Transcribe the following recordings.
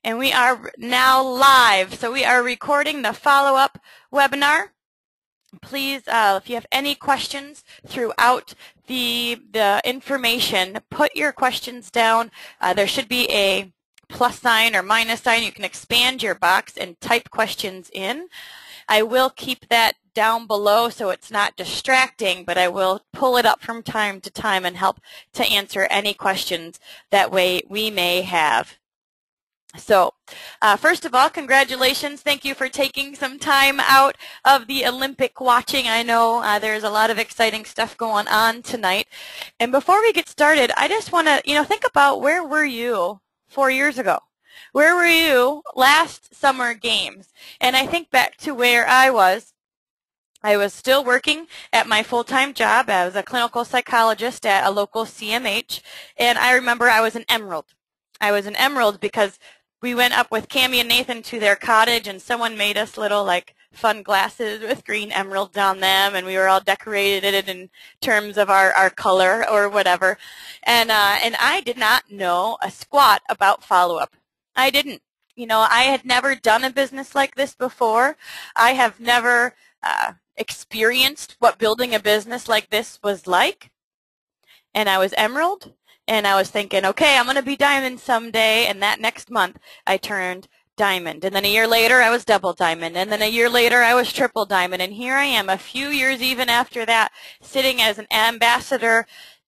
And we are now live, so we are recording the follow-up webinar. Please, if you have any questions throughout the information, put your questions down. There should be a plus sign or minus sign. You can expand your box and type questions in. I will keep that down below so it's not distracting, but I will pull it up from time to time and help to answer any questions that way we may have. So, first of all, congratulations. Thank you for taking some time out of the Olympic watching. I know there's a lot of exciting stuff going on tonight. And before we get started, I just want to, think about where were you 4 years ago? Where were you last summer games? And I think back to where I was. I was still working at my full-time job as a clinical psychologist at a local CMH. And I remember I was an emerald. I was an emerald because we went up with Cammie and Nathan to their cottage, and someone made us little fun glasses with green emeralds on them, and we were all decorated in terms of our color or whatever. And I did not know a squat about follow-up. I didn't. I had never done a business like this before. I have never experienced what building a business like this was like. And I was emerald. And I was thinking, okay, I'm going to be diamond someday, and that next month I turned diamond. And then a year later I was double diamond, and then a year later I was triple diamond, and here I am a few years even after that sitting as an ambassador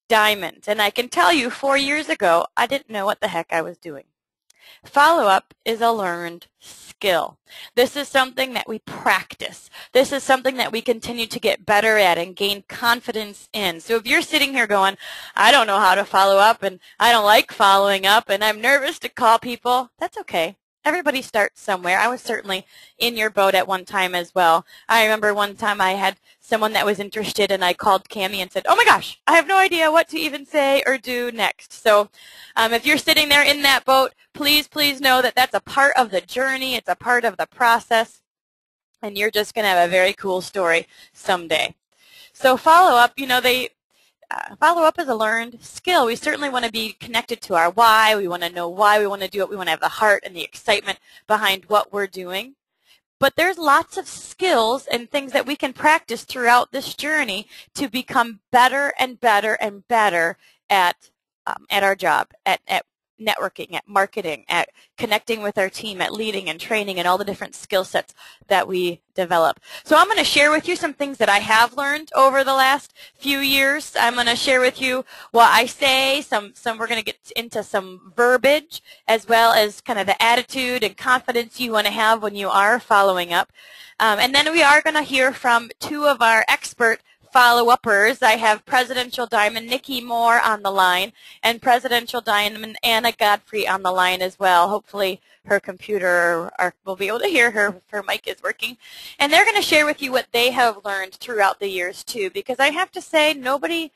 diamond. And I can tell you 4 years ago I didn't know what the heck I was doing. Follow-up is a learned skill. This is something that we practice. This is something that we continue to get better at and gain confidence in. So if you're sitting here going, I don't know how to follow up, and I don't like following up, and I'm nervous to call people, that's okay. Everybody starts somewhere. I was certainly in your boat at one time as well. I remember one time I had someone that was interested, and I called Cammie and said, oh my gosh, I have no idea what to even say or do next. So if you're sitting there in that boat, please know that that's a part of the journey. It's a part of the process, and you're just going to have a very cool story someday. So follow-up, follow-up is a learned skill. We certainly want to be connected to our why. We want to know why we want to do it. We want to have the heart and the excitement behind what we're doing. But there's lots of skills and things that we can practice throughout this journey to become better and better and better at our job, at networking, at marketing, at connecting with our team, at leading and training, and all the different skill sets that we develop. So I'm going to share with you some things that I have learned over the last few years. I'm going to share with you what I say, we're going to get into some verbiage, as well as kind of the attitude and confidence you want to have when you are following up. And then we are going to hear from two of our expert follow-uppers. I have Presidential Diamond Nikki Moore on the line and Presidential Diamond Anna Godfrey on the line as well. Hopefully her computer will be able to hear her. Her mic is working. And they're going to share with you what they have learned throughout the years too, because I have to say nobody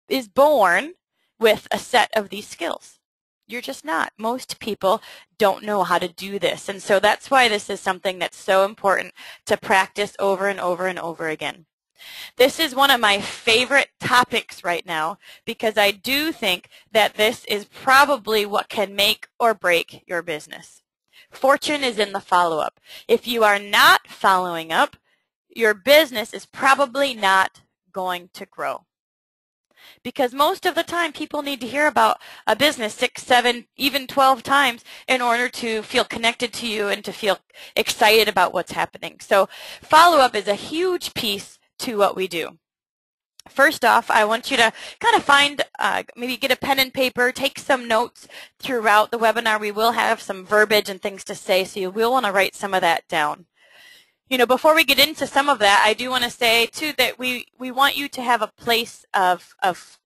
is born with a set of these skills. You're just not. Most people don't know how to do this. And so that's why this is something that's so important to practice over and over and over again. This is one of my favorite topics right now because I do think that this is probably what can make or break your business. Fortune is in the follow-up. If you are not following up, your business is probably not going to grow. Because most of the time people need to hear about a business 6, 7, even 12 times in order to feel connected to you and to feel excited about what's happening. So follow-up is a huge piece to what we do. First off, I want you to kind of find, maybe get a pen and paper, take some notes throughout the webinar. We will have some verbiage and things to say, so you will want to write some of that down. Before we get into some of that, I do want to say, too, that we want you to have a place of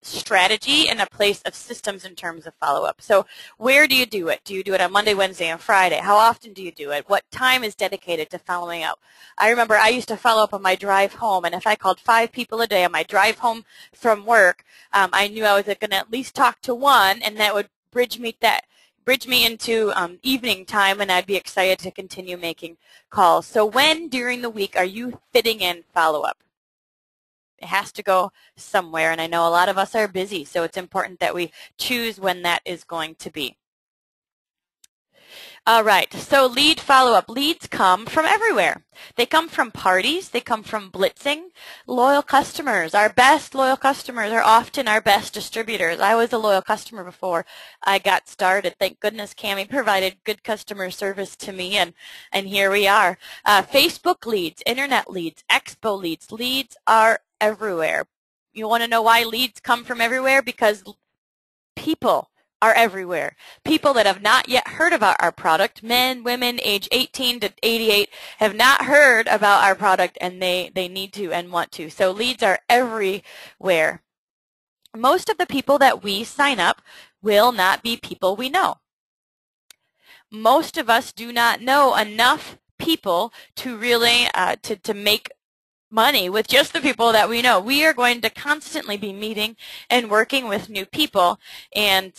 strategy and a place of systems in terms of follow-up. So where do you do it? Do you do it on Monday, Wednesday, and Friday? How often do you do it? What time is dedicated to following up? I remember I used to follow up on my drive home, and if I called 5 people a day on my drive home from work, I knew I was going to at least talk to one, and that would bridge me into evening time, and I'd be excited to continue making calls. So when during the week are you fitting in follow-up? It has to go somewhere, and I know a lot of us are busy, so it's important that we choose when that is going to be. All right, so lead follow-up. Leads come from everywhere. They come from parties. They come from blitzing. Loyal customers, our best loyal customers are often our best distributors. I was a loyal customer before I got started. Thank goodness Cammie provided good customer service to me, and here we are. Facebook leads, internet leads, expo leads. Leads are everywhere. You want to know why leads come from everywhere? Because people are everywhere. People that have not yet heard about our product, men, women, age 18 to 88, have not heard about our product, and they need to and want to. So leads are everywhere. Most of the people that we sign up will not be people we know. Most of us do not know enough people to really to make money with just the people that we know. We are going to constantly be meeting and working with new people and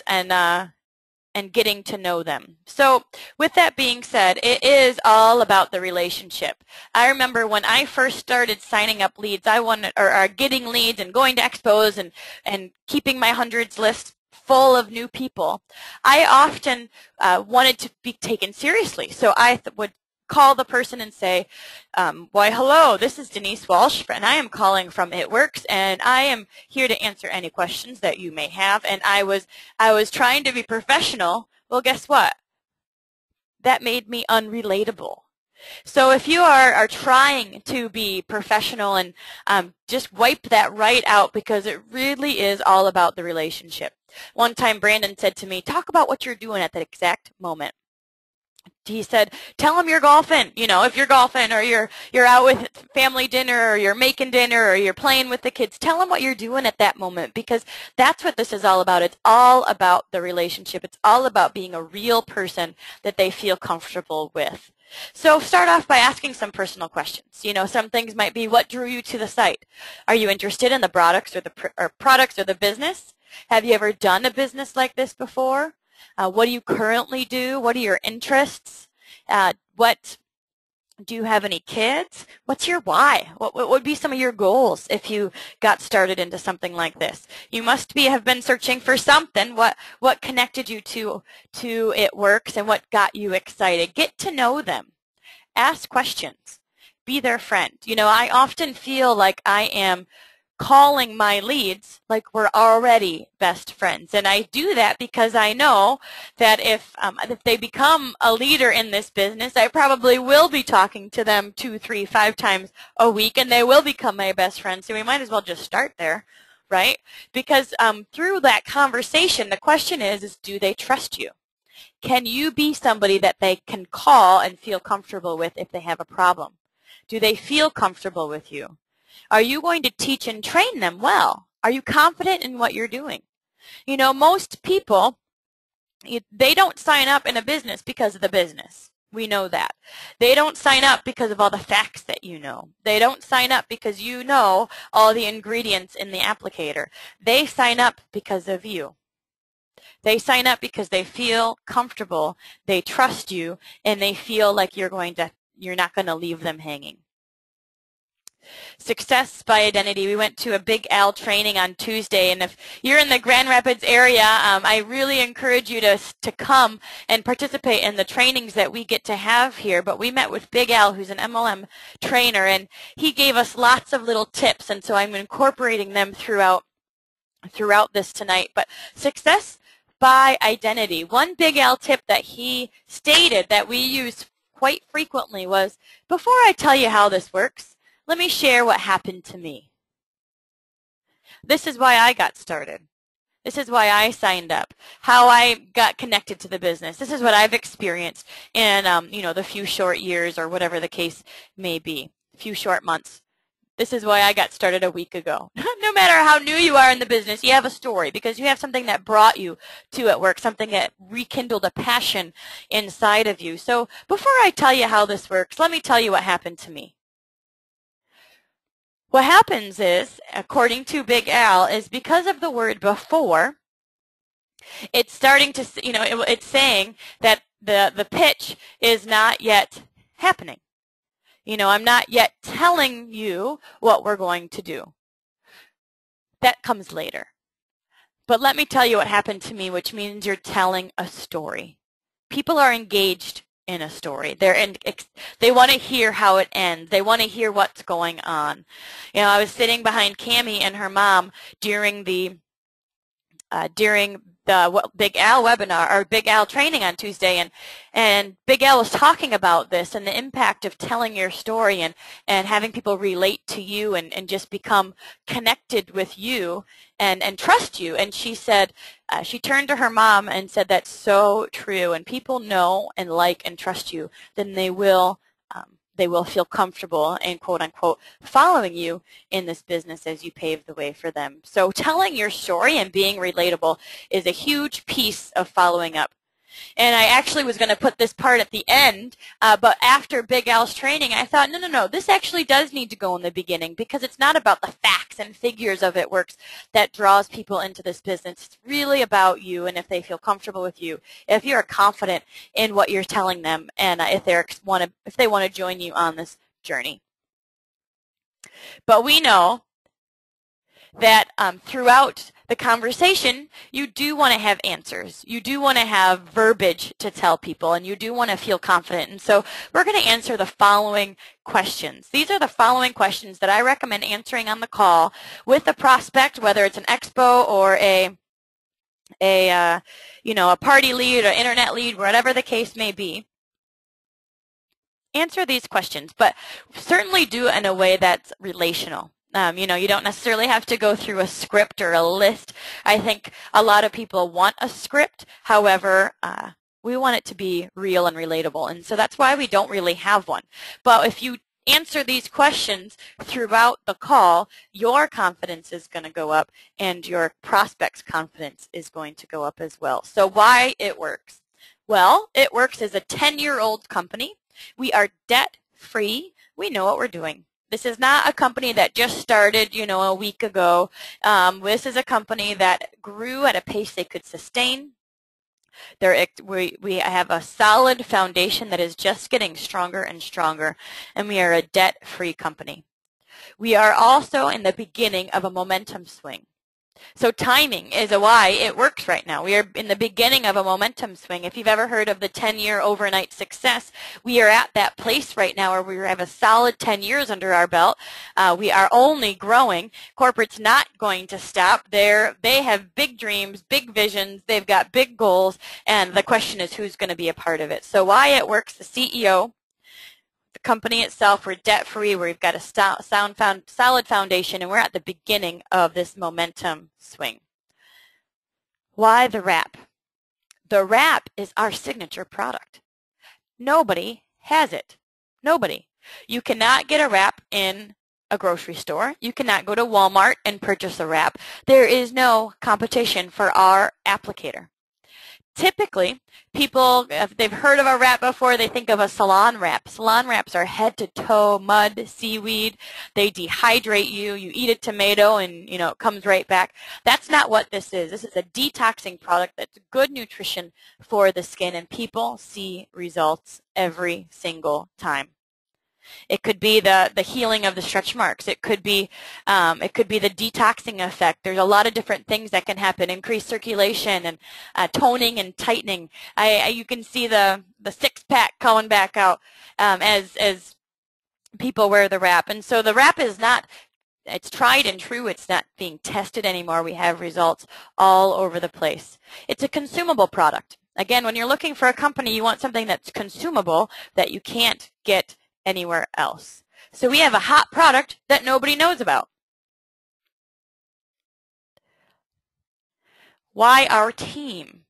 getting to know them. So with that being said, it is all about the relationship. I remember when I first started signing up leads, I wanted, or getting leads and going to expos and keeping my hundreds list full of new people. I often wanted to be taken seriously. So I would call the person and say, why, hello, this is Denise Walsh, and I am calling from It Works, and I am here to answer any questions that you may have. And I was trying to be professional. Well, guess what? That made me unrelatable. So if you are trying to be professional, and just wipe that right out, because it really is all about the relationship. One time Brandon said to me, talk about what you're doing at that exact moment. He said, tell them you're golfing. You know, if you're golfing, or you're out with family dinner, or you're making dinner, or you're playing with the kids, tell them what you're doing at that moment, because that's what this is all about. It's all about the relationship. It's all about being a real person that they feel comfortable with. So start off by asking some personal questions. You know, some things might be, what drew you to the site? Are you interested in the products or the business? Have you ever done a business like this before? What do you currently do? What are your interests? What do you have any kids? What's your why? What would be some of your goals if you got started into something like this? You must have been searching for something. What connected you to It Works, and what got you excited? Get to know them. Ask questions. Be their friend. You know, I often feel like I am calling my leads like we're already best friends. And I do that because I know that if they become a leader in this business, I probably will be talking to them 2, 3, 5 times a week, and they will become my best friends. So we might as well just start there, right? Because through that conversation, the question is do they trust you? Can you be somebody that they can call and feel comfortable with if they have a problem? Do they feel comfortable with you? Are you going to teach and train them well? Are you confident in what you're doing? You know, most people, they don't sign up in a business because of the business. We know that. They don't sign up because of all the facts that you know. They don't sign up because you know all the ingredients in the applicator. They sign up because of you. They sign up because they feel comfortable, they trust you, and they feel like you're not going to leave them hanging. Success by identity. We went to a Big Al training on Tuesday, and if you're in the Grand Rapids area, I really encourage you to come and participate in the trainings that we get to have here. But we met with Big Al, who's an MLM trainer, and he gave us lots of little tips, and so I'm incorporating them throughout this tonight. But success by identity. One Big Al tip that he stated that we use quite frequently was, before I tell you how this works, let me share what happened to me. This is why I got started. This is why I signed up, how I got connected to the business. This is what I've experienced in you know, the few short years, or whatever the case may be, a few short months. This is why I got started a week ago. No matter how new you are in the business, you have a story, because you have something that brought you to It Works, something that rekindled a passion inside of you. So before I tell you how this works, let me tell you what happened to me. What happens is, according to Big Al, is because of the word before, it's starting to, you know, it's saying that the pitch is not yet happening. You know, I'm not yet telling you what we're going to do. That comes later. But let me tell you what happened to me, which means you're telling a story. People are engaged in a story. They want to hear how it ends. They want to hear what's going on. You know, I was sitting behind Cammie and her mom during the Big Al webinar or Big Al training on Tuesday, and Big Al was talking about this and the impact of telling your story and having people relate to you and just become connected with you and trust you. And she said, she turned to her mom and said, that's so true. And people know and like and trust you, then they will feel comfortable and quote unquote following you in this business as you pave the way for them. So telling your story and being relatable is a huge piece of following up. And I actually was going to put this part at the end, but after Big Al's training, I thought, no, this actually does need to go in the beginning, because it's not about the facts and figures of it works that draws people into this business. It's really about you, and if they feel comfortable with you, if you're confident in what you're telling them, and if they want to join you on this journey. But we know that throughout the conversation, you do want to have answers. You do want to have verbiage to tell people, and you do want to feel confident. And so we're going to answer the following questions. These are the following questions that I recommend answering on the call with a prospect, whether it's an expo or a party lead or internet lead, whatever the case may be. Answer these questions, but certainly do it in a way that's relational. You don't necessarily have to go through a script or a list. I think a lot of people want a script. However, we want it to be real and relatable, and so that's why we don't really have one. But if you answer these questions throughout the call, your confidence is going to go up, and your prospect's confidence is going to go up as well. So why it works? Well, it works as a 10-year-old company. We are debt-free. We know what we're doing. This is not a company that just started, a week ago. This is a company that grew at a pace they could sustain. We have a solid foundation that is just getting stronger and stronger, and we are a debt-free company. We are also in the beginning of a momentum swing. So timing is why it works right now. We are in the beginning of a momentum swing. If you've ever heard of the 10-year overnight success, we are at that place right now where we have a solid 10 years under our belt. We are only growing. Corporate's not going to stop. They have big dreams, big visions. They've got big goals, and the question is who's going to be a part of it. So why it works, the CEO, the company itself, we're debt-free, we've got a solid foundation, and we're at the beginning of this momentum swing. Why the wrap? The wrap is our signature product. Nobody has it. Nobody. You cannot get a wrap in a grocery store. You cannot go to Walmart and purchase a wrap. There is no competition for our applicator. Typically, people, if they've heard of a wrap before, they think of a salon wrap. Salon wraps are head to toe, mud, seaweed. They dehydrate you. You eat a tomato and, it comes right back. That's not what this is. This is a detoxing product that's good nutrition for the skin, and people see results every single time. It could be the healing of the stretch marks. It could be the detoxing effect. There's a lot of different things that can happen. Increased circulation and toning and tightening. You can see the six-pack coming back out as people wear the wrap. And so the wrap is not, it's tried and true. It's not being tested anymore. We have results all over the place. It's a consumable product. Again, when you're looking for a company, you want something that's consumable that you can't get anywhere else. So we have a hot product that nobody knows about. Why our team?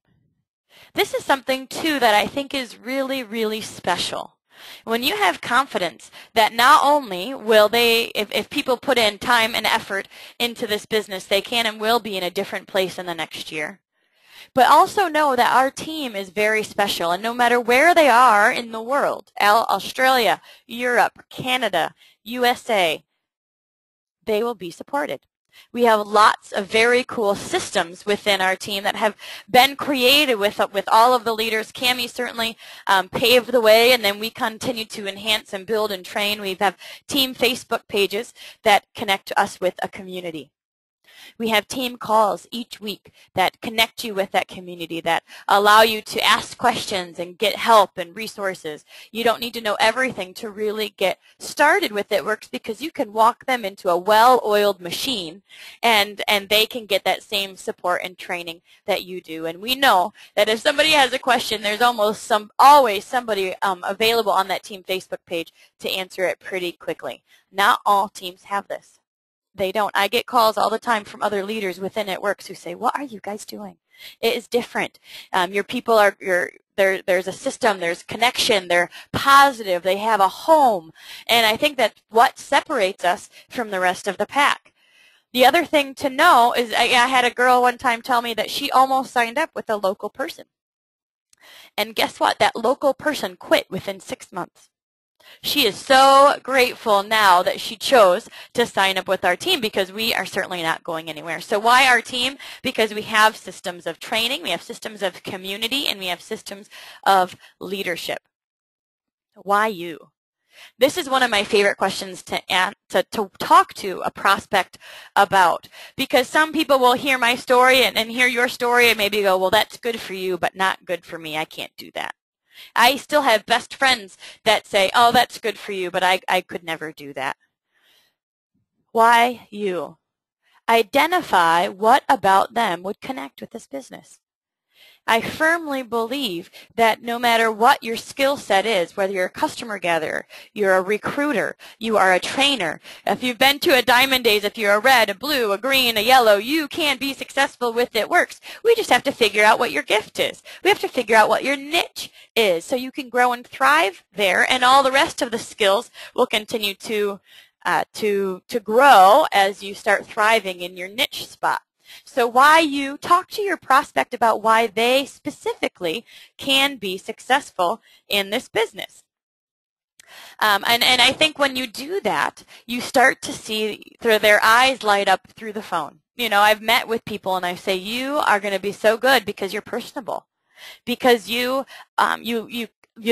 This is something, too, that I think is really, really special. When you have confidence that not only will they, if people put in time and effort into this business, they can and will be in a different place in the next year. But also know that our team is very special, and no matter where they are in the world, Australia, Europe, Canada, USA, they will be supported. We have lots of very cool systems within our team that have been created with all of the leaders. Cammie certainly paved the way, and then we continue to enhance and build and train. We have team Facebook pages that connect us with a community. We have team calls each week that connect you with that community, that allow you to ask questions and get help and resources. You don't need to know everything to really get started with It Works, because you can walk them into a well-oiled machine and they can get that same support and training that you do. And we know that if somebody has a question, there's always somebody available on that team Facebook page to answer it pretty quickly. Not all teams have this. They don't. I get calls all the time from other leaders within It Works who say, what are you guys doing? It is different. Your people are, there's a system, there's connection, they're positive, they have a home. And I think that's what separates us from the rest of the pack. The other thing to know is I had a girl one time tell me that she almost signed up with a local person. And guess what? That local person quit within 6 months. She is so grateful now that she chose to sign up with our team, because we are certainly not going anywhere. So why our team? Because we have systems of training, we have systems of community, and we have systems of leadership. Why you? This is one of my favorite questions to talk to a prospect about, because some people will hear my story and hear your story and maybe go, well, that's good for you, but not good for me. I can't do that. I still have best friends that say, oh, that's good for you, but I could never do that. Why you? Identify what about them would connect with this business. I firmly believe that no matter what your skill set is, whether you're a customer gatherer, you're a recruiter, you are a trainer, if you've been to a Diamond Days, if you're a red, a blue, a green, a yellow, you can be successful with It Works. We just have to figure out what your gift is. We have to figure out what your niche is so you can grow and thrive there, and all the rest of the skills will continue to grow as you start thriving in your niche spot. So why you? Talk to your prospect about why they specifically can be successful in this business. And I think when you do that, you start to see their eyes light up through the phone. You know, I've met with people and I say, you are going to be so good because you're personable, because you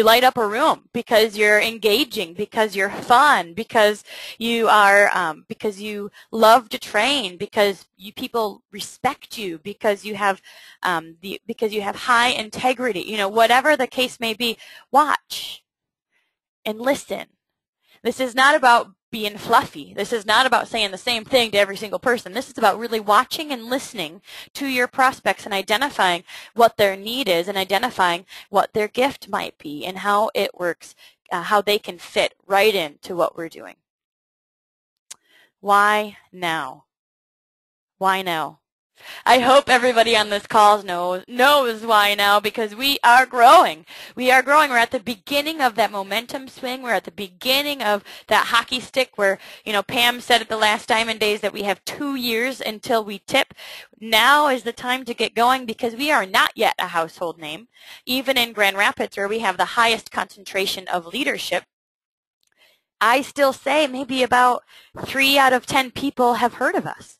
light up a room, because you're engaging, because you're fun, because you are because you love to train, because people respect you, because you have because you have high integrity. You know, whatever the case may be, watch and listen. This is not about being fluffy. This is not about saying the same thing to every single person. This is about really watching and listening to your prospects and identifying what their need is and identifying what their gift might be and how it works, how they can fit right into what we're doing. Why now? Why now? I hope everybody on this call knows why now, because we are growing. We are growing. We're at the beginning of that momentum swing. We're at the beginning of that hockey stick where, you know, Pam said at the last Diamond Days that we have 2 years until we tip. Now is the time to get going, because we are not yet a household name. Even in Grand Rapids, where we have the highest concentration of leadership, I still say maybe about 3 out of 10 people have heard of us.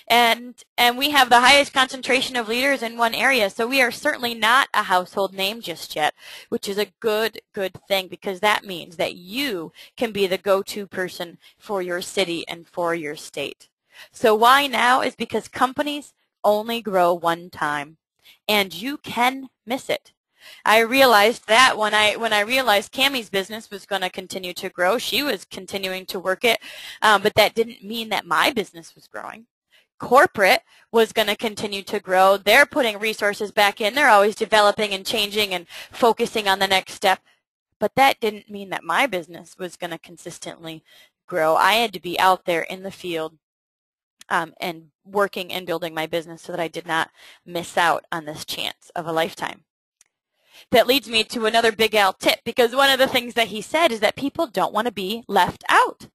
And we have the highest concentration of leaders in one area, so we are certainly not a household name just yet, which is a good thing, because that means that you can be the go-to person for your city and for your state. So why now is because companies only grow one time, and you can miss it. I realized that when I realized Cammie's business was going to continue to grow. She was continuing to work it, but that didn't mean that my business was growing. Corporate was going to continue to grow. They're putting resources back in. They're always developing and changing and focusing on the next step. But that didn't mean that my business was going to consistently grow. I had to be out there in the field and working and building my business so that I did not miss out on this chance of a lifetime. That leads me to another Big Al tip, because one of the things that he said is that people don't want to be left out.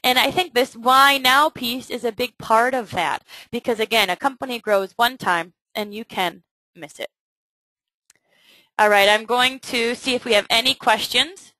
And I think this why now piece is a big part of that, because again, a company grows one time and you can miss it. All right, I'm going to see if we have any questions.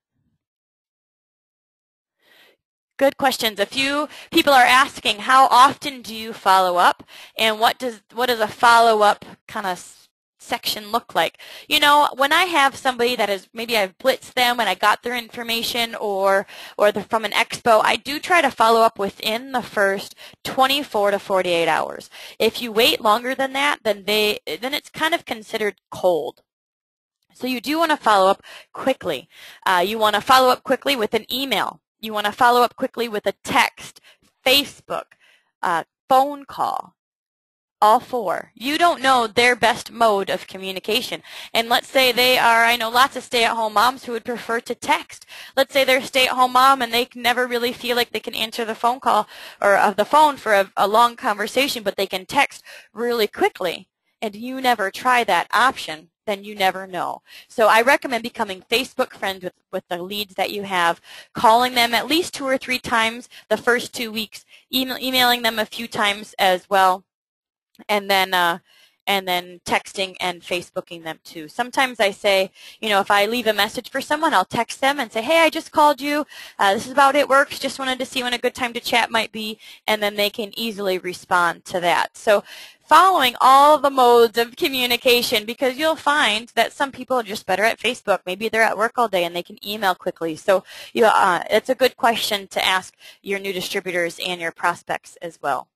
Good questions. A few people are asking, how often do you follow up, and what does a follow-up kind of section look like? You know, when I have somebody that is, maybe I've blitzed them and I got their information, or they're from an expo, I do try to follow up within the first 24 to 48 hours. If you wait longer than that, then it's kind of considered cold. So you do want to follow up quickly. You want to follow up quickly with an email. You want to follow up quickly with a text, Facebook, phone call. All four. You don't know their best mode of communication. And let's say they are, I know lots of stay-at-home moms who would prefer to text. Let's say they're a stay-at-home mom and they can never really feel like they can answer the phone call or the phone for a long conversation, but they can text really quickly. And you never try that option, then you never know. So I recommend becoming Facebook friends with the leads that you have, calling them at least 2 or 3 times the first 2 weeks, emailing them a few times as well, and then texting and Facebooking them too. Sometimes I say, you know, if I leave a message for someone, I'll text them and say, hey, I just called you. This is about It Works. Just wanted to see when a good time to chat might be, and then they can easily respond to that. So following all the modes of communication, because you'll find that some people are just better at Facebook. Maybe they're at work all day and they can email quickly. So it's a good question to ask your new distributors and your prospects as well.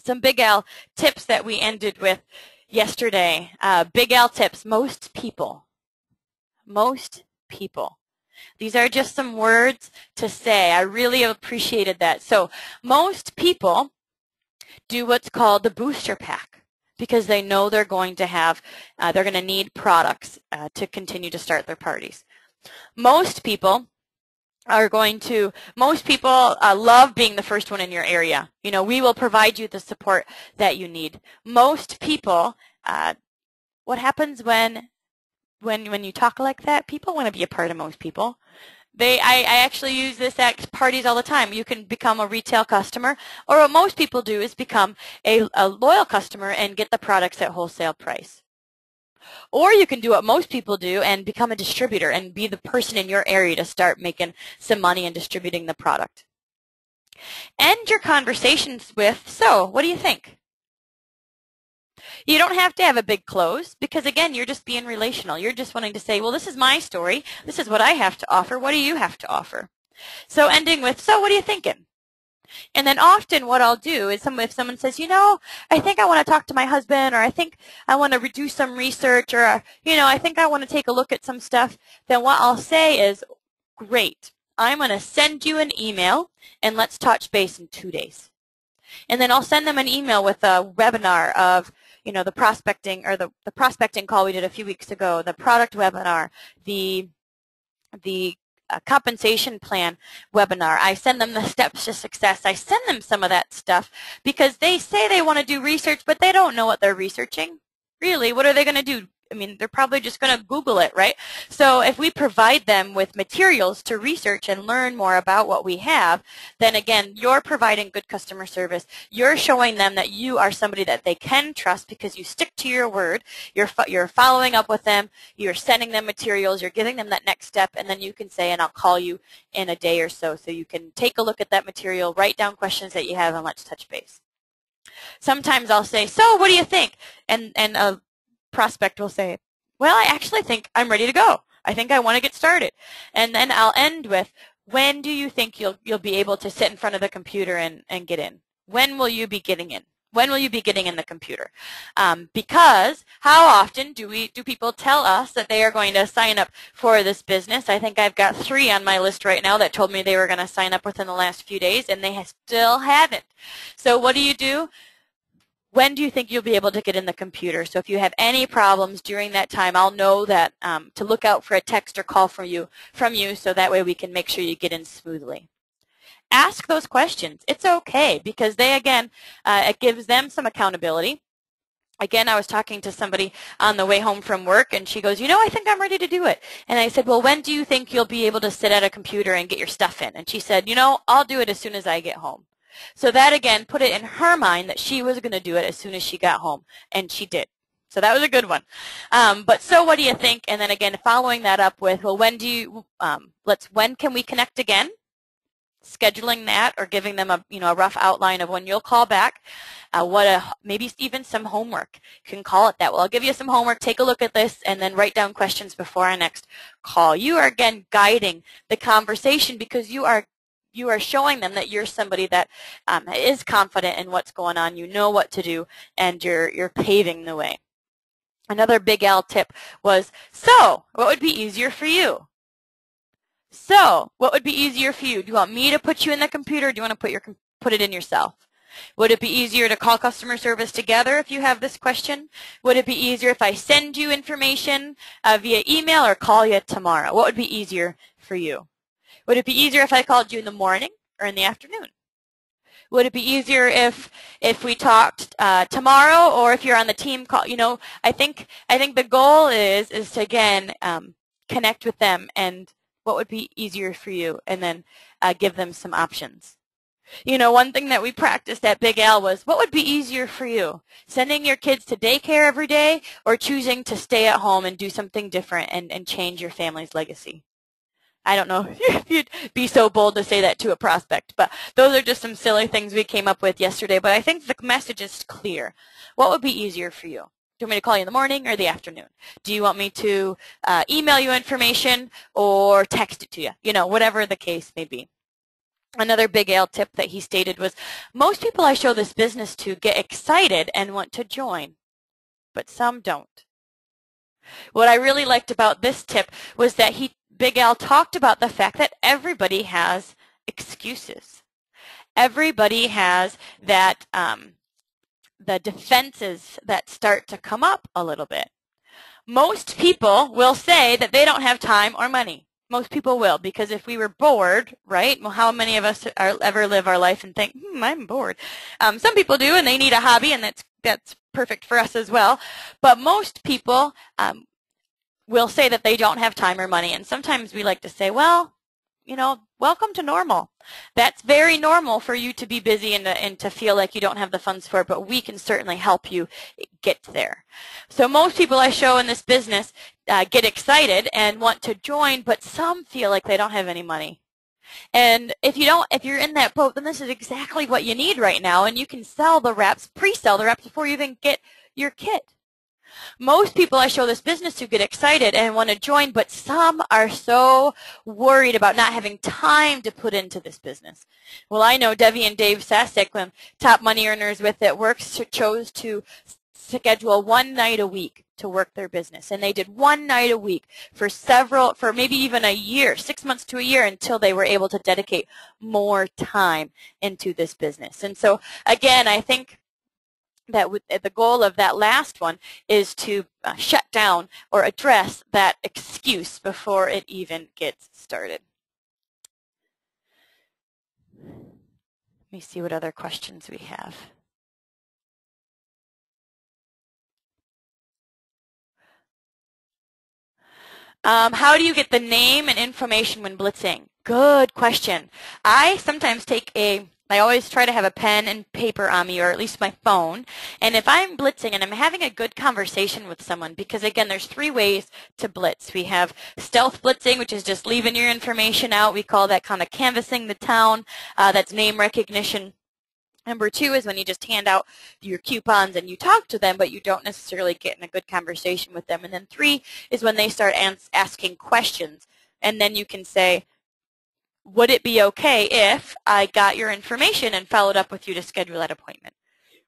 Some Big L tips that we ended with yesterday. Big L tips. Most people. These are just some words to say. I really appreciated that. So most people do what's called the booster pack because they know they're going to have, they're going to need products to continue to start their parties. Most people love being the first one in your area. You know, we will provide you the support that you need. Most people, what happens when you talk like that? People want to be a part of most people. I actually use this at parties all the time. You can become a retail customer, or what most people do is become a loyal customer and get the products at wholesale price. Or you can do what most people do and become a distributor and be the person in your area to start making some money and distributing the product. End your conversations with, so, what do you think? You don't have to have a big close because, again, you're just being relational. You're just wanting to say, well, this is my story. This is what I have to offer. What do you have to offer? So ending with, so what are you thinking? And then often what I'll do is if someone says, you know, I think I want to talk to my husband, or I think I want to do some research, or, you know, I think I want to take a look at some stuff, then what I'll say is, great, I'm going to send you an email, and let's touch base in 2 days. And then I'll send them an email with a webinar of, you know, the prospecting, or the prospecting call we did a few weeks ago, the product webinar, the compensation plan webinar. I send them the steps to success. I send them some of that stuff because they say they want to do research, but they don't know what they're researching. Really, what are they going to do? I mean, they're probably just going to Google it, right? So if we provide them with materials to research and learn more about what we have, then again, you're providing good customer service. You're showing them that you are somebody that they can trust because you stick to your word. You're following up with them. You're sending them materials. You're giving them that next step, and then you can say, and I'll call you in a day or so you can take a look at that material, write down questions that you have, and let's touch base. Sometimes I'll say, so what do you think? And a prospect will say, well, I actually think I'm ready to go. I think I want to get started. And then I'll end with, when do you think you'll be able to sit in front of the computer and get in? When will you be getting in? When will you be getting in the computer? Because how often do people tell us that they are going to sign up for this business? I think I've got 3 on my list right now that told me they were going to sign up within the last few days, and they still haven't. So what do? When do you think you'll be able to get in the computer? So if you have any problems during that time, I'll know that to look out for a text or call from you so that way we can make sure you get in smoothly. Ask those questions. It's okay because they, again, it gives them some accountability. Again, I was talking to somebody on the way home from work, and she goes, you know, I think I'm ready to do it. And I said, well, when do you think you'll be able to sit at a computer and get your stuff in? And she said, you know, I'll do it as soon as I get home. So that, again, put it in her mind that she was going to do it as soon as she got home, and she did. So that was a good one. But so what do you think? And then, again, following that up with, well, when can we connect again? scheduling that or giving them a rough outline of when you'll call back, maybe even some homework. You can call it that. Well, I'll give you some homework, take a look at this, and then write down questions before our next call. You are, again, guiding the conversation because you are showing them that you're somebody that is confident in what's going on, you know what to do, and you're paving the way. Another Big L tip was, so, what would be easier for you? So, what would be easier for you? Do you want me to put you in the computer, or do you want to put it in yourself? Would it be easier to call customer service together if you have this question? Would it be easier if I send you information via email or call you tomorrow? What would be easier for you? Would it be easier if I called you in the morning or in the afternoon? Would it be easier if we talked tomorrow, or if you're on the team call? I think the goal is to, again, connect with them and what would be easier for you, and then give them some options. One thing that we practiced at Big Al was, what would be easier for you? Sending your kids to daycare every day, or choosing to stay at home and do something different and change your family's legacy? I don't know if you'd be so bold to say that to a prospect, but those are just some silly things we came up with yesterday. But I think the message is clear. What would be easier for you? Do you want me to call you in the morning or the afternoon? Do you want me to email you information or text it to you? Whatever the case may be. Another Big Al tip that he stated was, most people I show this business to get excited and want to join, but some don't. What I really liked about this tip was that Big Al talked about the fact that everybody has excuses. Everybody has that the defenses that start to come up a little bit. Most people will say that they don't have time or money. Most people will, because if we were bored, right? Well, how many of us ever live our life and think, I'm bored? Some people do, and they need a hobby, and that's perfect for us as well. But most people will say that they don't have time or money, and sometimes we like to say, well, welcome to normal. That's very normal for you to be busy and to feel like you don't have the funds for it, but we can certainly help you get there. So most people I show in this business get excited and want to join, but some feel like they don't have any money. And if you're in that boat, then this is exactly what you need right now, and you can sell the wraps, pre-sell the wraps before you even get your kit. Most people I show this business to get excited and want to join, but some are so worried about not having time to put into this business. Well, I know Debbie and Dave Sasek, top money earners with It Works, chose to schedule one night a week to work their business. And they did one night a week for maybe even a year, 6 months to a year, until they were able to dedicate more time into this business. And so, again, I think that the goal of that last one is to shut down or address that excuse before it even gets started. Let me see what other questions we have. How do you get the name and information when blitzing? Good question. I sometimes I always try to have a pen and paper on me, or at least my phone. And if I'm blitzing and I'm having a good conversation with someone, because again, there's 3 ways to blitz. We have stealth blitzing, which is just leaving your information out. We call that kind of canvassing the town. That's name recognition. Number 2 is when you just hand out your coupons and you talk to them, but you don't necessarily get in a good conversation with them. And then 3 is when they start asking questions. And then you can say, would it be okay if I got your information and followed up with you to schedule that appointment?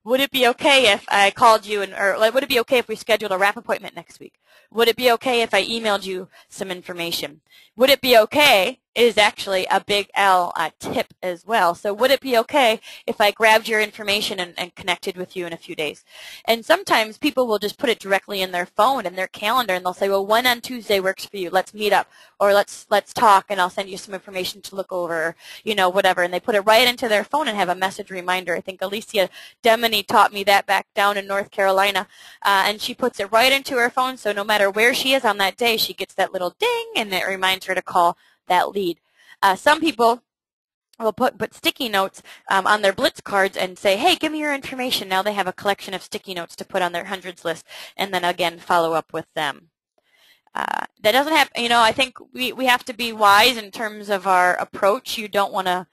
Would it be okay if I called you, or would it be okay if we scheduled a wrap appointment next week? Would it be okay if I emailed you some information? Would it be okay is actually a Big L tip as well. So would it be okay if I grabbed your information and connected with you in a few days? And sometimes people will just put it directly in their phone and their calendar, and they'll say, well, when on Tuesday works for you? Let's meet up, or let's talk, and I'll send you some information to look over, or, whatever. And they put it right into their phone and have a message reminder. I think Alicia Demony taught me that back down in North Carolina, and she puts it right into her phone, so no matter where she is on that day, she gets that little ding, and it reminds her to call that lead. Some people will put sticky notes on their blitz cards and say, hey, give me your information. Now they have a collection of sticky notes to put on their hundreds list, and then again follow up with them. That doesn't have, I think we have to be wise in terms of our approach. You don't want to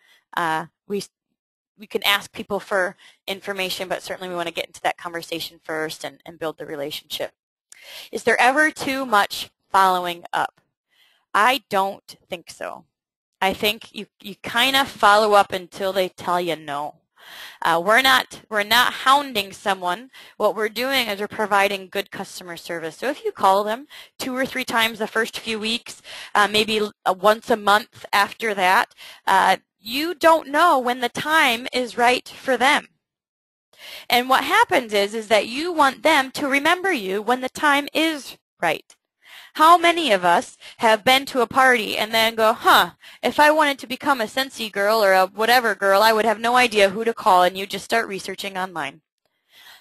we can ask people for information, but certainly we want to get into that conversation first and build the relationship. Is there ever too much following up? I don't think so. I think you kind of follow up until they tell you no. We're not hounding someone. What we're doing is we're providing good customer service. So if you call them 2 or 3 times the first few weeks, maybe once a month after that, you don't know when the time is right for them. And what happens is that you want them to remember you when the time is right. How many of us have been to a party and then go, if I wanted to become a Scentsy girl or a whatever girl, I would have no idea who to call, and you just start researching online.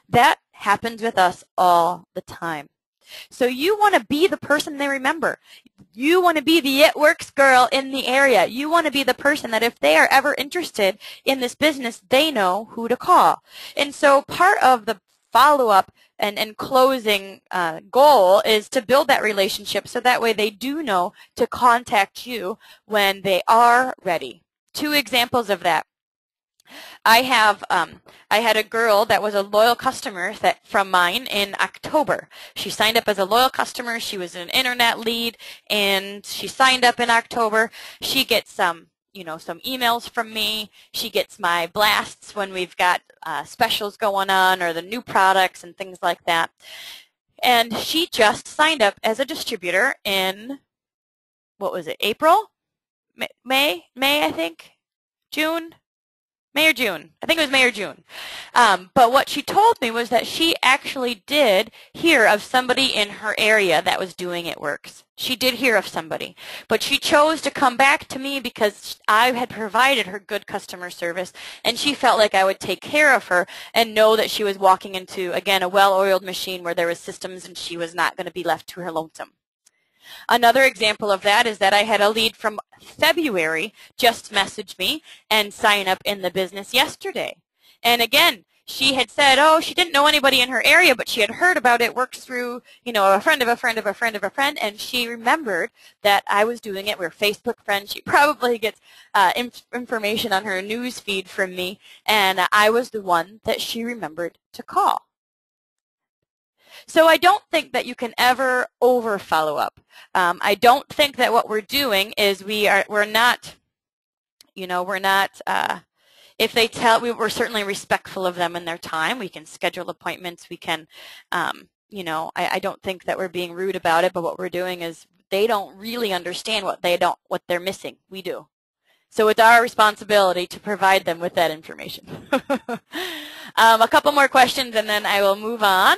That happens with us all the time. So you want to be the person they remember. You want to be the It Works girl in the area. You want to be the person that if they are ever interested in this business, they know who to call. And so part of the follow-up and closing goal is to build that relationship so that way they do know to contact you when they are ready. 2 examples of that. I had a girl that was a loyal customer from mine in October. She signed up as a loyal customer. She was an internet lead, and she signed up in October. She gets some emails from me. She gets my blasts when we've got specials going on or the new products and things like that. And she just signed up as a distributor in, what was it, April? May, I think? June? May or June. I think it was May or June. But what she told me was that she actually did hear of somebody in her area that was doing It Works. She did hear of somebody. But she chose to come back to me because I had provided her good customer service, and she felt like I would take care of her and know that she was walking into, again, a well-oiled machine where there was systems and she was not going to be left to her lonesome. Another example of that is that I had a lead from February just message me and sign up in the business yesterday. And again, she had said, she didn't know anybody in her area, but she had heard about It Works through, a friend of a friend of a friend of a friend, and she remembered that I was doing it. We're Facebook friends. She probably gets information on her news feed from me, and I was the one that she remembered to call. So I don't think that you can ever over follow up. I don't think that what we're doing is we're not, if they we're certainly respectful of them and their time. We can schedule appointments. We can, I don't think that we're being rude about it, but what we're doing is they don't really understand what they're missing. We do. So it's our responsibility to provide them with that information. A couple more questions and then I will move on.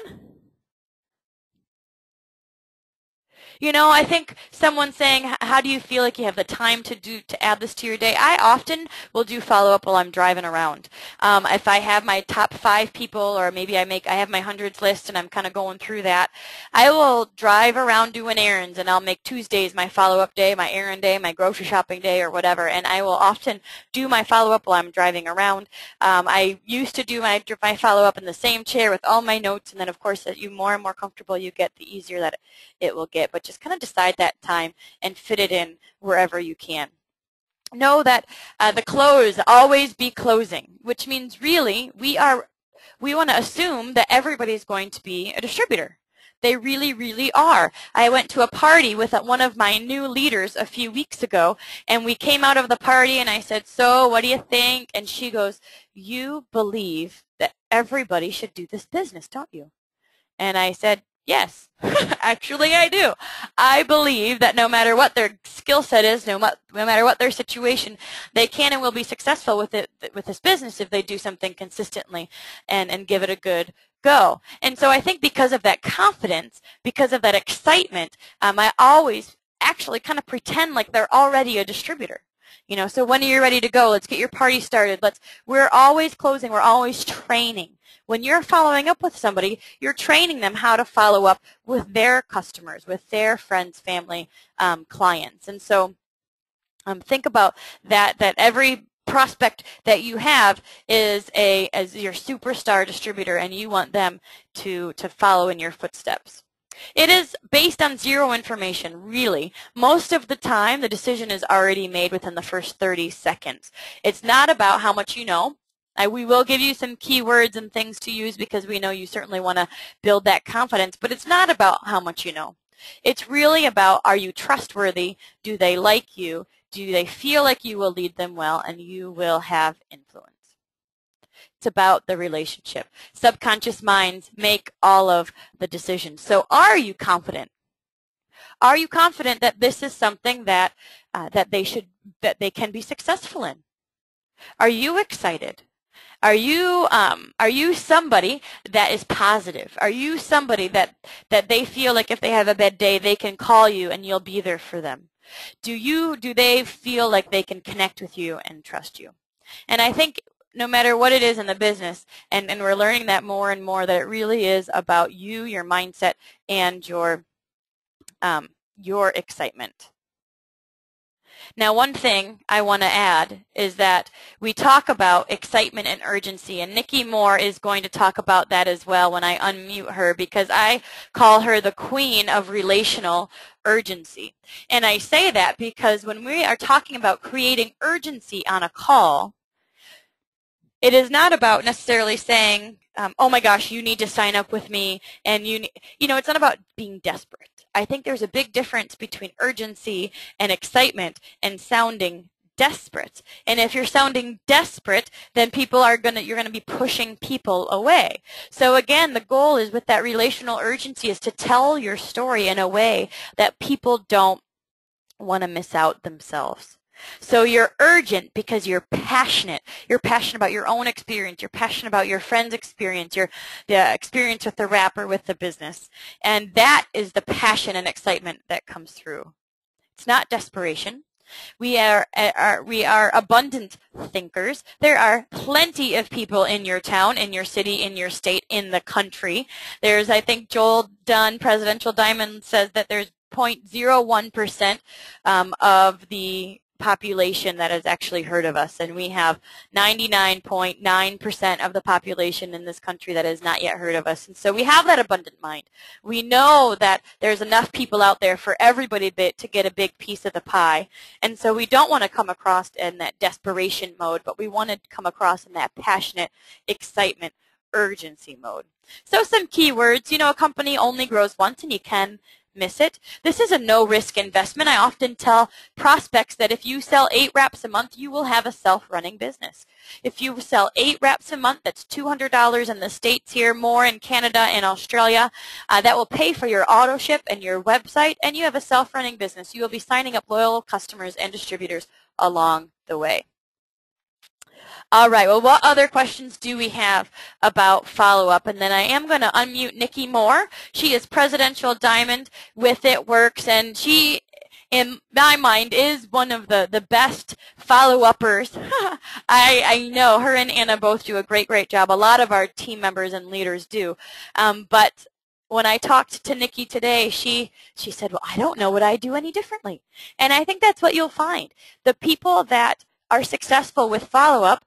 I think someone saying, how do you feel like you have the time to add this to your day? I often will do follow-up while I'm driving around. If I have my top 5 people, or maybe I have my hundreds list and I'm kind of going through that, I will drive around doing errands, and I'll make Tuesdays my follow-up day, my errand day, my grocery shopping day, or whatever, and I will often do my follow-up while I'm driving around. I used to do my follow-up in the same chair with all my notes, and then, of course, as you more and more comfortable you get, the easier that it will get. But just kind of decide that time and fit it in wherever you can. Know that the close always be closing, which means really we want to assume that everybody's going to be a distributor. They really, really are. I went to a party with one of my new leaders a few weeks ago, and we came out of the party, and I said, so what do you think? And she goes, you believe that everybody should do this business, don't you? And I said, yes, actually I do. I believe that no matter what their skill set is, no matter what their situation, they can and will be successful with this business if they do something consistently and give it a good go. And so I think because of that confidence, because of that excitement, I always actually kind of pretend like they're already a distributor. So when are you ready to go? Let's get your party started. We're always closing. We're always training. When you're following up with somebody, you're training them how to follow up with their customers, with their friends, family, clients. And so think about that every prospect that you have is as your superstar distributor, and you want them to follow in your footsteps. It is based on zero information, really. Most of the time, the decision is already made within the first 30 seconds. It's not about how much you know. We will give you some keywords and things to use because we know you certainly want to build that confidence, but it's not about how much you know. It's really about, are you trustworthy? Do they like you? Do they feel like you will lead them well and you will have influence? It's about the relationship. Subconscious minds make all of the decisions. So are you confident? Are you confident that this is something that that they can be successful in? Are you excited? Are you somebody that is positive? Are you somebody that they feel like if they have a bad day, they can call you and you'll be there for them? Do they feel like they can connect with you and trust you? And I think no matter what it is in the business, and we're learning that more and more, that it really is about you, your mindset, and your excitement. Now, one thing I want to add is that we talk about excitement and urgency, and Nikki Moore is going to talk about that as well when I unmute her, because I call her the queen of relational urgency. And I say that because when we are talking about creating urgency on a call, it is not about necessarily saying, oh my gosh, you need to sign up with me, and it's not about being desperate. I think there's a big difference between urgency and excitement and sounding desperate. And if you're sounding desperate, then you're going to be pushing people away. So again, the goal is with that relational urgency is to tell your story in a way that people don't want to miss out themselves. So you're urgent because you're passionate. You're passionate about your own experience. You're passionate about your friend's experience, the experience with the rapper, with the business. And that is the passion and excitement that comes through. It's not desperation. We are abundant thinkers. There are plenty of people in your town, in your city, in your state, in the country. There's, I think Joel Dunn, Presidential Diamond, says that there's 0.01% of the population that has actually heard of us, and we have 99.9% of the population in this country that has not yet heard of us. And so we have that abundant mind. We know that there's enough people out there for everybody to get a big piece of the pie, and so we don't want to come across in that desperation mode, but we want to come across in that passionate excitement, urgency mode. So some keywords, a company only grows once, and you can miss it. This is a no-risk investment. I often tell prospects that if you sell 8 wraps a month, you will have a self-running business. If you sell 8 wraps a month, that's $200 in the States here, more in Canada and Australia. That will pay for your auto ship and your website, and you have a self-running business. You will be signing up loyal customers and distributors along the way. All right, well, what other questions do we have about follow-up? And then I am going to unmute Nikki Moore. She is Presidential Diamond with It Works, and she, in my mind, is one of the best follow-uppers. I know her and Anna both do a great job. A lot of our team members and leaders do. But when I talked to Nikki today, she said, well, I don't know what I do any differently. And I think that's what you'll find. The people that are successful with follow-up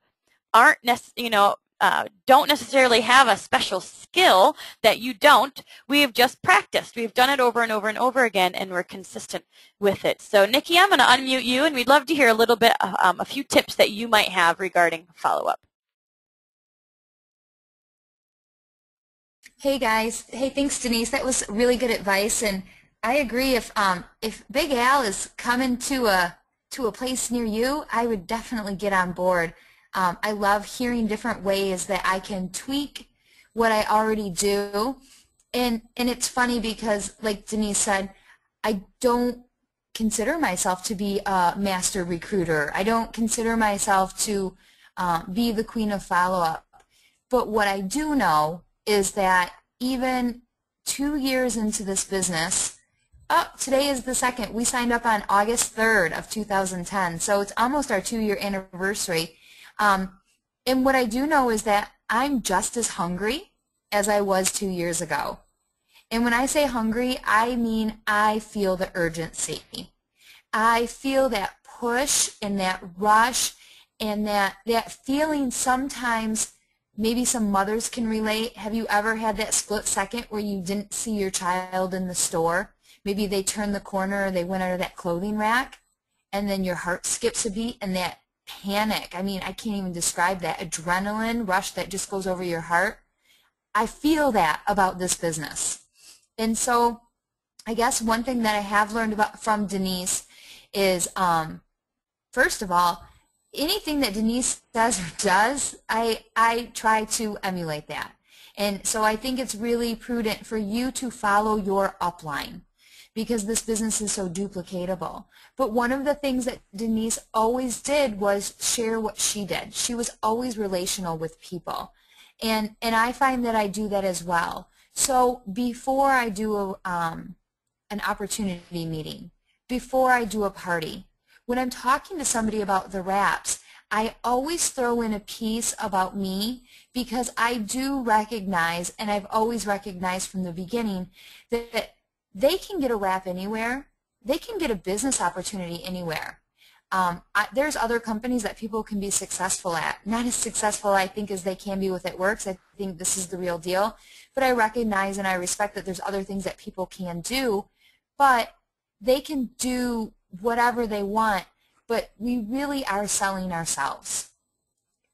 don't necessarily have a special skill that you don't. We've just practiced. We've done it over and over and over again, and we're consistent with it. So, Nikki, I'm going to unmute you, and we'd love to hear a little bit, a few tips that you might have regarding follow-up. Hey, guys. Hey, thanks, Denise. That was really good advice, and I agree. If Big Al is coming to a place near you, I would definitely get on board. I love hearing different ways that I can tweak what I already do. And it's funny because, like Denise said, I don't consider myself to be a master recruiter. I don't consider myself to be the queen of follow-up. But what I do know is that even 2 years into this business, today is the 2nd. We signed up on August 3rd of 2010, so it's almost our 2-year anniversary. And what I do know is that I'm just as hungry as I was 2 years ago. And when I say hungry, I mean I feel the urgency. I feel that push and that rush and that feeling sometimes Maybe some mothers can relate. Have you ever had that split second where you didn't see your child in the store? Maybe they turned the corner or they went under that clothing rack, and then your heart skips a beat, and that panic, I mean, I can't even describe that adrenaline rush that just goes over your heart. I feel that about this business. And so I guess one thing that I have learned about from Denise is, first of all, anything that Denise says or does, I try to emulate that. And so I think it's really prudent for you to follow your upline, because this business is so duplicatable. But one of the things that Denise always did was share what she did. She was always relational with people. And I find that I do that as well. So before I do an opportunity meeting, before I do a party, when I'm talking to somebody about the wraps, I always throw in a piece about me, because I do recognize, and I've always recognized from the beginning, that they can get a wrap anywhere. They can get a business opportunity anywhere. There's other companies that people can be successful at. Not as successful, I think, as they can be with It Works. I think this is the real deal. But I recognize and I respect that there's other things that people can do, but they can do whatever they want, but we really are selling ourselves.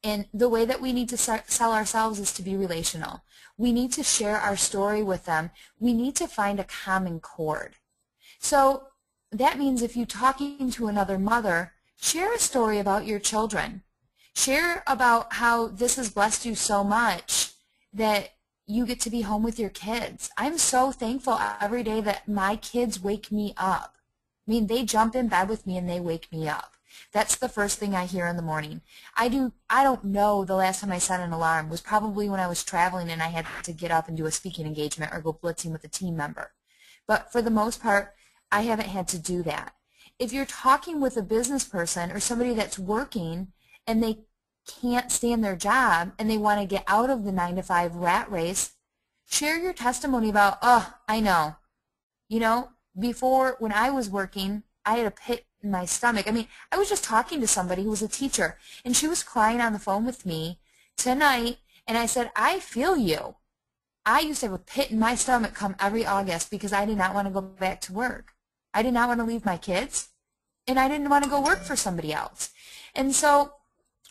And the way that we need to sell ourselves is to be relational. We need to share our story with them. We need to find a common chord. So that means if you're talking to another mother, share a story about your children. Share about how this has blessed you so much that you get to be home with your kids. I'm so thankful every day that my kids wake me up. I mean, they jump in bed with me and they wake me up. That's the first thing I hear in the morning. I don't know the last time I set an alarm. It was probably when I was traveling and I had to get up and do a speaking engagement or go blitzing with a team member. But for the most part, I haven't had to do that. If you're talking with a business person or somebody that's working and they can't stand their job and they want to get out of the 9-to-5 rat race, share your testimony about, oh, I know. You know, before when I was working, I had a pit in my stomach. I mean, I was just talking to somebody who was a teacher, and she was crying on the phone with me tonight, and I said, I feel you. I used to have a pit in my stomach come every August because I did not want to go back to work. I did not want to leave my kids, and I didn't want to go work for somebody else. And so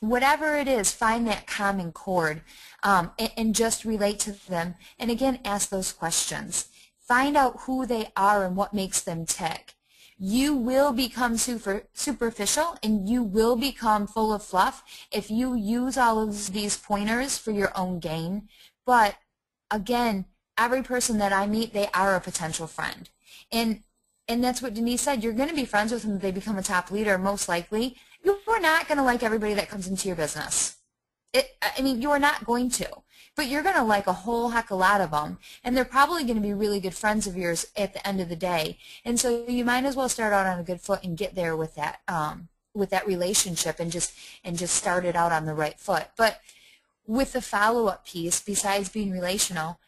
whatever it is, find that common chord and just relate to them. And again, ask those questions. Find out who they are and what makes them tick. You will become superficial and you will become full of fluff if you use all of these pointers for your own gain. But again, every person that I meet, they are a potential friend. And that's what Denise said. You're going to be friends with them if they become a top leader, most likely. You're not going to like everybody that comes into your business. I mean, you are not going to. But you're going to like a whole heck of a lot of them, and they're probably going to be really good friends of yours at the end of the day. And so you might as well start out on a good foot and get there with that relationship and just start it out on the right foot. But with the follow-up piece, besides being relational,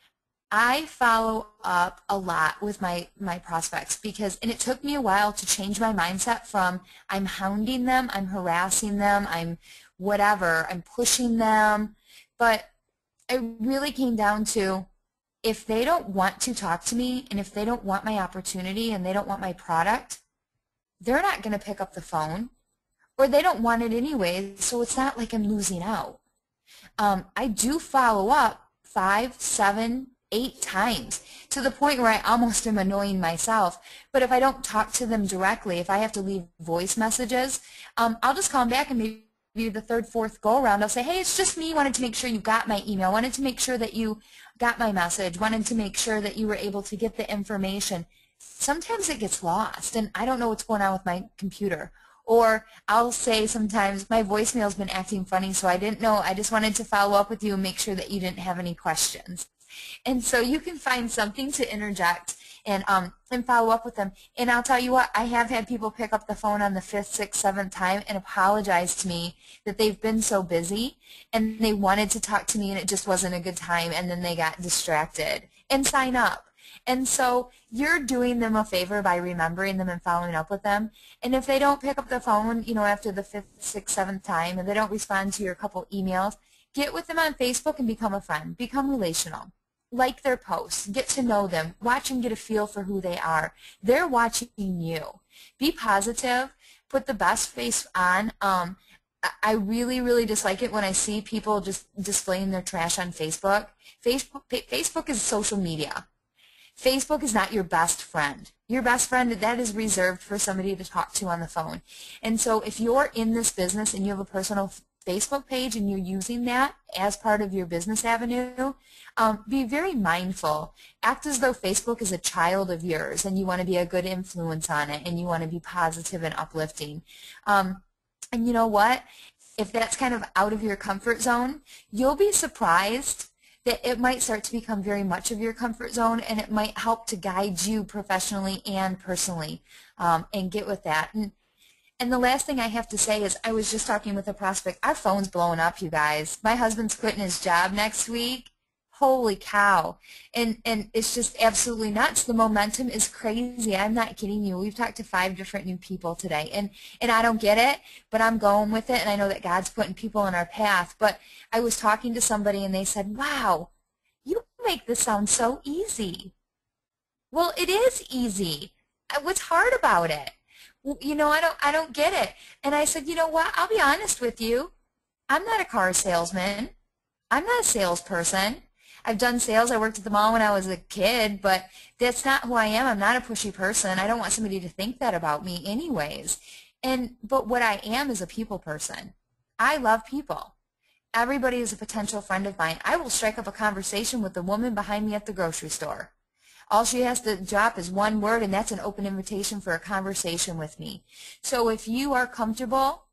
I follow up a lot with my prospects and it took me a while to change my mindset from I'm hounding them, I'm harassing them, I'm whatever, I'm pushing them. But it really came down to if they don't want to talk to me and if they don't want my opportunity and they don't want my product, they're not going to pick up the phone, or they don't want it anyway, so it's not like I'm losing out. I do follow up 5, 7, 8 times to the point where I almost am annoying myself. But if I don't talk to them directly, if I have to leave voice messages, I'll just call them back, and maybe the 3rd, 4th go around, I'll say, hey, it's just me, wanted to make sure you got my email, wanted to make sure that you got my message, wanted to make sure that you were able to get the information. Sometimes it gets lost, and I don't know what's going on with my computer. Or I'll say sometimes my voicemail's been acting funny, so I didn't know, I just wanted to follow up with you and make sure that you didn't have any questions. And so you can find something to interject and follow up with them. And I'll tell you what, I have had people pick up the phone on the 5th, 6th, 7th time and apologize to me that they've been so busy and they wanted to talk to me and it just wasn't a good time, and then they got distracted, and sign up. And so you're doing them a favor by remembering them and following up with them. And if they don't pick up the phone, you know, after the 5th, 6th, 7th time, and they don't respond to your couple emails, Get with them on Facebook and become a friend. Become relational. Like their posts. Get to know them. Watch and get a feel for who they are. They're watching you. Be positive. Put the best face on. I really, really dislike it when I see people just displaying their trash on Facebook. Facebook is social media. Facebook is not your best friend. Your best friend, that is reserved for somebody to talk to on the phone. And so if you're in this business and you have a personal Facebook page and you're using that as part of your business avenue, be very mindful. Act as though Facebook is a child of yours and you want to be a good influence on it and you want to be positive and uplifting. And you know what? If that's kind of out of your comfort zone, you'll be surprised that it might start to become very much of your comfort zone, and it might help to guide you professionally and personally, and get with that. And the last thing I have to say is I was just talking with a prospect. Our phone's blowing up, you guys. My husband's quitting his job next week. Holy cow. And it's just absolutely nuts. The momentum is crazy. I'm not kidding you. We've talked to 5 different new people today. And I don't get it, but I'm going with it. And I know that God's putting people in our path. But I was talking to somebody and they said, wow, you make this sound so easy. Well, it is easy. What's hard about it? You know, I don't get it. And I said, you know what? I'll be honest with you. I'm not a car salesman. I'm not a salesperson. I've done sales. I worked at the mall when I was a kid, but that's not who I am. I'm not a pushy person. I don't want somebody to think that about me anyways. But what I am is a people person. I love people. Everybody is a potential friend of mine. I will strike up a conversation with the woman behind me at the grocery store. All she has to drop is one word, and that's an open invitation for a conversation with me. So if you are comfortable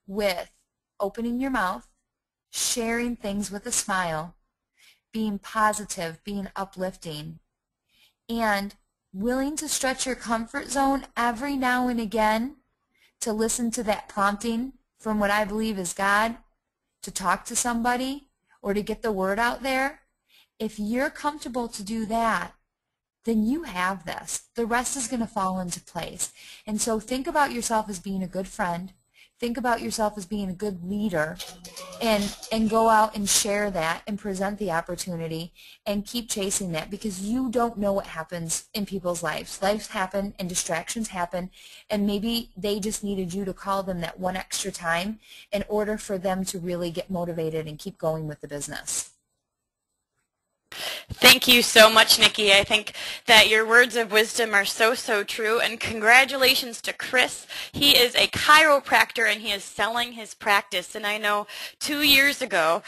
with opening your mouth, sharing things with a smile, being positive, being uplifting, and willing to stretch your comfort zone every now and again to listen to that prompting from what I believe is God, to talk to somebody or to get the word out there, if you're comfortable to do that, then you have this. The rest is going to fall into place. And so think about yourself as being a good friend. Think about yourself as being a good leader, and go out and share that and present the opportunity and keep chasing that, because you don't know what happens in people's lives. Lives happen and distractions happen, and maybe they just needed you to call them that one extra time in order for them to really get motivated and keep going with the business. Thank you so much, Nikki. I think that your words of wisdom are so, so true. And congratulations to Chris. He is a chiropractor and he is selling his practice. And I know 2 years ago,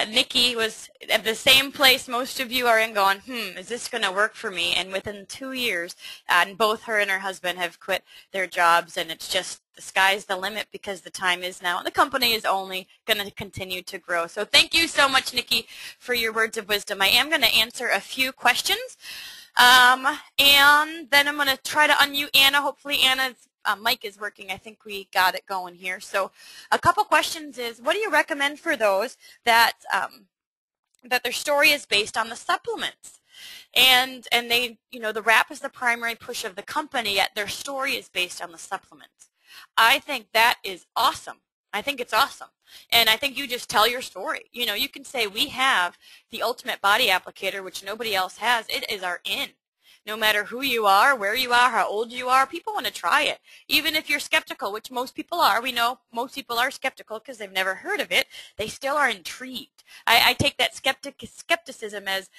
Nikki was at the same place most of you are in going, is this going to work for me? And within 2 years, and both her and her husband have quit their jobs, and it's just the sky's the limit because the time is now. And the company is only going to continue to grow. So thank you so much, Nikki, for your words of wisdom. I am going to answer a few questions. And then I'm going to try to unmute Anna. Hopefully Anna's mic is working. I think we got it going here. So a couple questions is, what do you recommend for those that that their story is based on the supplements? And they, you know, the wrap is the primary push of the company, yet their story is based on the supplements. I think that is awesome. I think it's awesome. And I think you just tell your story. You know, you can say we have the ultimate body applicator, which nobody else has. It is our in. No matter who you are, where you are, how old you are, people want to try it. Even if you're skeptical, which most people are. We know most people are skeptical because they've never heard of it. They still are intrigued. I take that skepticism as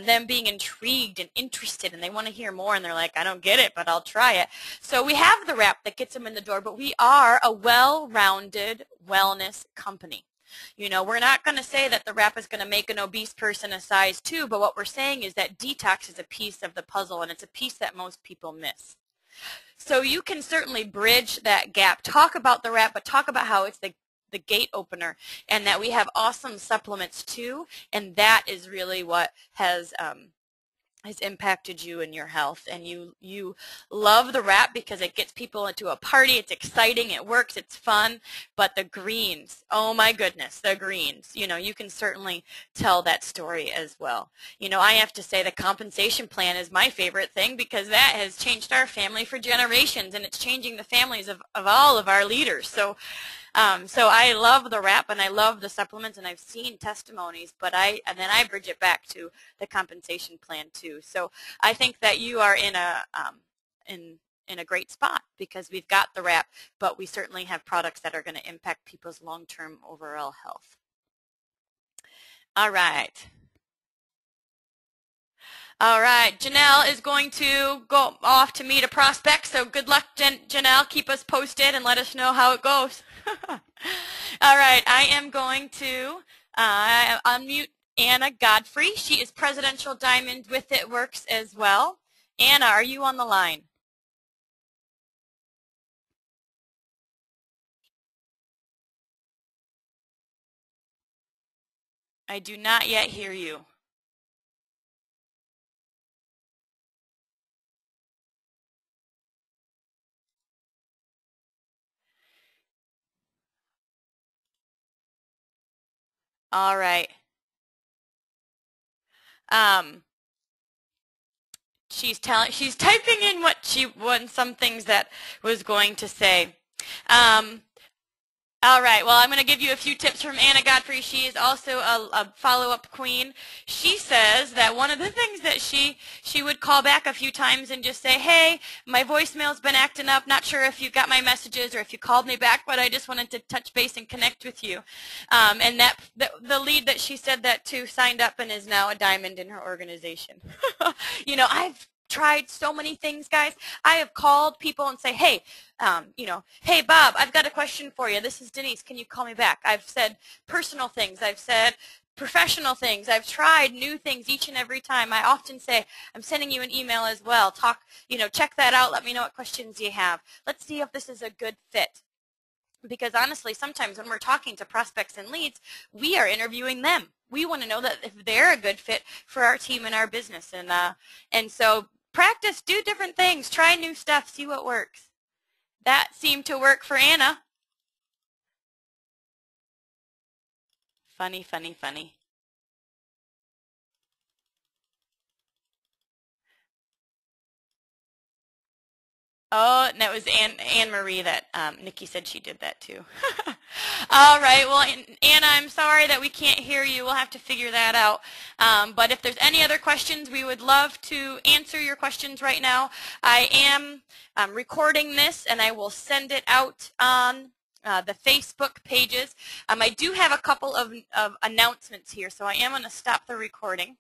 them being intrigued and interested, and they want to hear more, and they're like, I don't get it, but I'll try it. So we have the wrap that gets them in the door, but we are a well-rounded wellness company. You know, we're not going to say that the wrap is going to make an obese person a size 2, but what we're saying is that detox is a piece of the puzzle, and it's a piece that most people miss. So you can certainly bridge that gap. Talk about the wrap, but talk about how it's the gate opener, and that we have awesome supplements too, and that is really what has impacted you and your health. And you love the wrap because it gets people into a party. It's exciting, it works, it's fun. But the greens, oh my goodness, the greens, you know, you can certainly tell that story as well. You know, I have to say the compensation plan is my favorite thing, because that has changed our family for generations, and it's changing the families of all of our leaders. So So I love the wrap and I love the supplements, and I've seen testimonies, but then I bridge it back to the compensation plan too. So I think that you are in a great spot because we've got the wrap, but we certainly have products that are going to impact people's long-term overall health. All right. All right, Janelle is going to go off to meet a prospect, so good luck, Janelle. Keep us posted and let us know how it goes. All right, I am going to unmute Anna Godfrey. She is Presidential Diamond with It Works as well. Anna, are you on the line? I do not yet hear you. All right. She's typing in some things that was going to say. All right, well, I'm going to give you a few tips from Anna Godfrey. She is also a follow-up queen. She says that one of the things that she would call back a few times and just say, hey, my voicemail's been acting up. Not sure if you got my messages or if you called me back, but I just wanted to touch base and connect with you. And the lead that she said that to signed up and is now a diamond in her organization. You know, I've tried so many things, guys. I have called people and say, hey, hey, Bob, I've got a question for you. This is Denise. Can you call me back? I've said personal things. I've said professional things. I've tried new things each and every time. I often say, I'm sending you an email as well. Check that out. Let me know what questions you have. Let's see if this is a good fit. Because honestly, sometimes when we're talking to prospects and leads, we are interviewing them. We want to know that if they're a good fit for our team and our business. And so practice, do different things, try new stuff, see what works. That seemed to work for Anna. Funny, funny, funny. Oh, and that was Anne Marie that Nikki said she did that too. All right, well, Anna, I'm sorry that we can't hear you. We'll have to figure that out. But if there's any other questions, we would love to answer your questions right now. I am recording this, and I will send it out on the Facebook pages. I do have a couple of announcements here, so I am going to stop the recording.